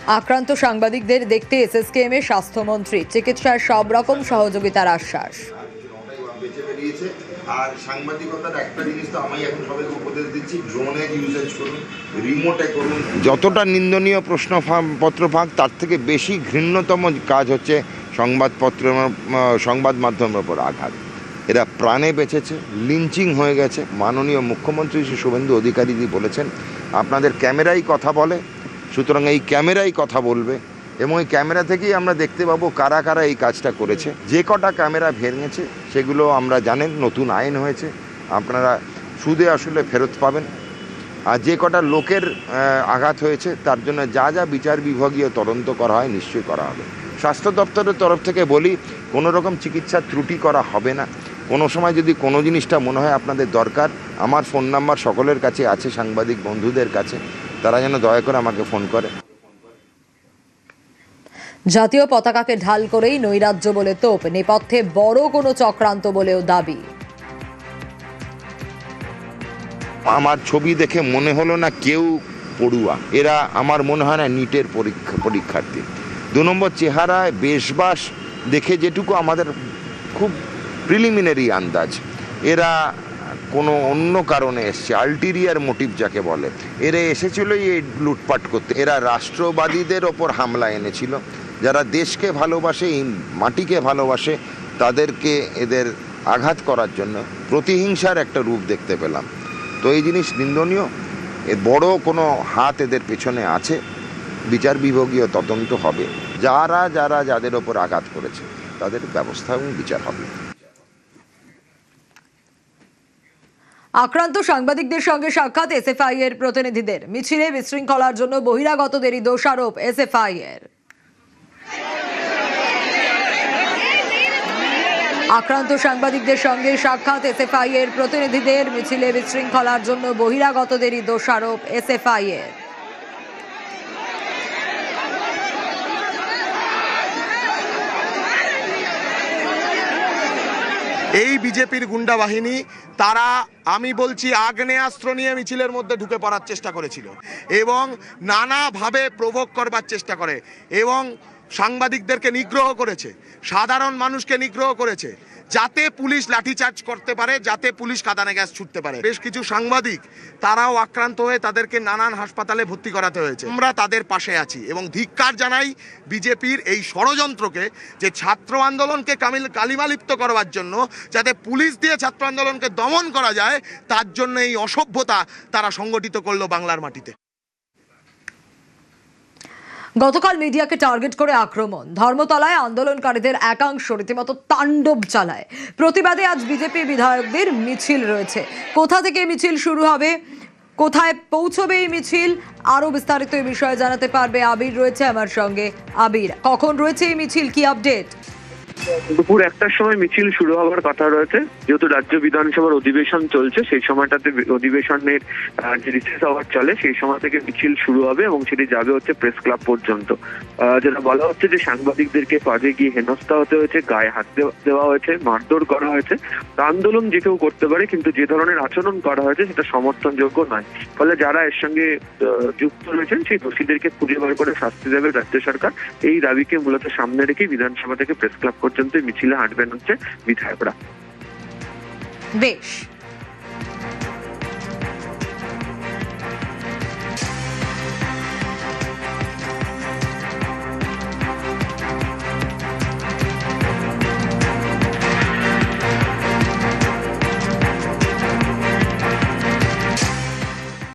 আক্রান্ত সাংবাদিকদের দেখতে এসএসকেএম এর স্বাস্থ্যমন্ত্রী চিকিৎসার সব রকম সহযোগিতার আশ্বাস। আর সাংবাদিকতার একটা জিনিস তো আমি এখন সবাইকে উপদেশ দিচ্ছি, ড্রোনের ইউজেজ করুন, রিমোটে করুন। যতটা নিন্দনীয় প্রশ্নপত্র ফাঁক, তার থেকে বেশি ঘৃণ্যতম কাজ হচ্ছে সংবাদ মাধ্যমের উপর আঘাত। এরা প্রাণে বেঁচেছে, লিঞ্চিং হয়ে গেছে। মাননীয় মুখ্যমন্ত্রী শ্রী শুভেন্দু অধিকারীজি বলেছেন আপনাদের ক্যামেরাই কথা বলে, সুতরাং এই ক্যামেরাই কথা বলবে এবং এই ক্যামেরা থেকেই আমরা দেখতে পাবো কারা কারা এই কাজটা করেছে। যে কটা ক্যামেরা ভেঙেছে সেগুলো আমরা জানেন, নতুন আইন হয়েছে, আপনারা সুদে আসলে ফেরত পাবেন। আর যে কটা লোকের আঘাত হয়েছে তার জন্য যা যা বিচার বিভাগীয় তদন্ত করা হয় নিশ্চয়ই করা হবে। স্বাস্থ্য দপ্তরের তরফ থেকে বলি, কোনো রকম চিকিৎসার ত্রুটি করা হবে না। কোনো সময় যদি কোনো জিনিসটা মনে হয় আপনাদের দরকার, আমার ফোন নাম্বার সকলের কাছে আছে, সাংবাদিক বন্ধুদের কাছে, তারা যেন দয়া করে আমাকে ফোন করে। জাতীয় পতাকাকে ঢাল করেই নৈরাজ্য বলে তোপ, নেপথ্যে বড় কোনো চক্রান্ত বলেও দাবি। আমার ছবি দেখে মনে হলো না কেউ পড়ুয়া, এরা আমার মনে হয় না নিটের পরীক্ষার্থী। 2 নম্বর, চেহারায় বেশবাস দেখে যেটুকু আমাদের খুব প্রিলিমিনারি আন্দাজ, এরা কোনো অন্য কারণে এসছে, আল্টিরিয়ার মোটিভ যাকে বলে। এরা এসেছিল এই লুটপাট করতে। এরা রাষ্ট্রবাদীদের ওপর হামলা এনেছিল, যারা দেশকে ভালোবাসে, এই মাটিকে ভালোবাসে, তাদেরকে এদের আঘাত করার জন্য প্রতিহিংসার একটা রূপ দেখতে পেলাম। তো এই জিনিস নিন্দনীয়, বড় কোনো হাত এদের পেছনে আছে। বিচার বিভাগীয় তদন্ত হবে, যাদের ওপর আঘাত করেছে তাদের ব্যবস্থা এবং বিচার হবে। আক্রান্ত সাংবাদিকদের সঙ্গে সাক্ষাৎ এসএফআই এর প্রতিনিধিদের, মিছিলে বিশৃঙ্খলার জন্য বহিরাগতদেরই দোষারোপ এসএফআই এর। আক্রান্ত সাংবাদিকদের সঙ্গে সাক্ষাৎ এসএফআই এর প্রতিনিধিদের, মিছিলে বিশৃঙ্খলার জন্য বহিরাগতদেরই দোষারোপ এসএফআই এর। এই বিজেপির গুন্ডা বাহিনী, তারা আমি বলছি আগ্নেয়াস্ত্র নিয়ে মিছিলের মধ্যে ঢুকে পড়ার চেষ্টা করেছিল এবং নানাভাবে প্রভোগ করবার চেষ্টা করে এবং সাংবাদিকদেরকে নিগ্রহ করেছে, সাধারণ মানুষকে নিগ্রহ করেছে, যাতে পুলিশ লাঠিচার্জ করতে পারে, যাতে পুলিশ কাঁদানে গ্যাস ছুটতে পারে। বেশ কিছু সাংবাদিক তারাও আক্রান্ত হয়ে তাদেরকে নানান হাসপাতালে ভর্তি করাতে হয়েছে। আমরা তাদের পাশে আছি এবং ধিক্কার জানাই বিজেপির এই ষড়যন্ত্রকে, যে ছাত্র আন্দোলনকে কালিমালিপ্ত করবার জন্য, যাতে পুলিশ দিয়ে ছাত্র আন্দোলনকে দমন করা যায়, তার জন্য এই অসভ্যতা তারা সংগঠিত করলো বাংলার মাটিতে। গতকাল মিডিয়াকে টার্গেট করে আক্রমণ, ধর্মতলায় আন্দোলনকারীদের একাংশ রীতিমতো তাণ্ডব চালায়। প্রতিবাদে আজ বিজেপি বিধায়কদের মিছিল রয়েছে। কোথা থেকে মিছিল শুরু হবে, কোথায় পৌঁছবে এই মিছিল, আরো বিস্তারিত এই বিষয়ে জানাতে পারবে আবির রয়েছে আমার সঙ্গে। আবির, কখন রয়েছে এই মিছিল, কি আপডেট? দুপুর 1টার সময় মিছিল শুরু হওয়ার কথা রয়েছে। যেহেতু রাজ্য বিধানসভার অধিবেশন চলছে, সেই সময়টাতে অধিবেশনের যে রিসেস আওয়ার চলে, সেই সময় থেকে মিছিল শুরু হবে এবং সেটি যাবে হচ্ছে প্রেস ক্লাব পর্যন্ত। যেটা বলা হচ্ছে যে সাংবাদিকদেরকে পাশে গিয়ে হেনস্থা হতে হয়েছে, গায়ে হাত দেওয়া হয়েছে, মারধর করা হয়েছে। আন্দোলন যে কেউ করতে পারে, কিন্তু যে ধরনের আচরণ করা হয়েছে সেটা সমর্থনযোগ্য নয়। ফলে যারা এর সঙ্গে যুক্ত রয়েছেন সেই দোষীদেরকে খুঁজে বার করে শাস্তি দেবে রাজ্য সরকার। এই দাবিকে মূলত সামনে রেখে বিধানসভা থেকে প্রেস ক্লাব পর্যন্ত মিছিলে হাঁটবেন হচ্ছে বিধায়করা। বেশ।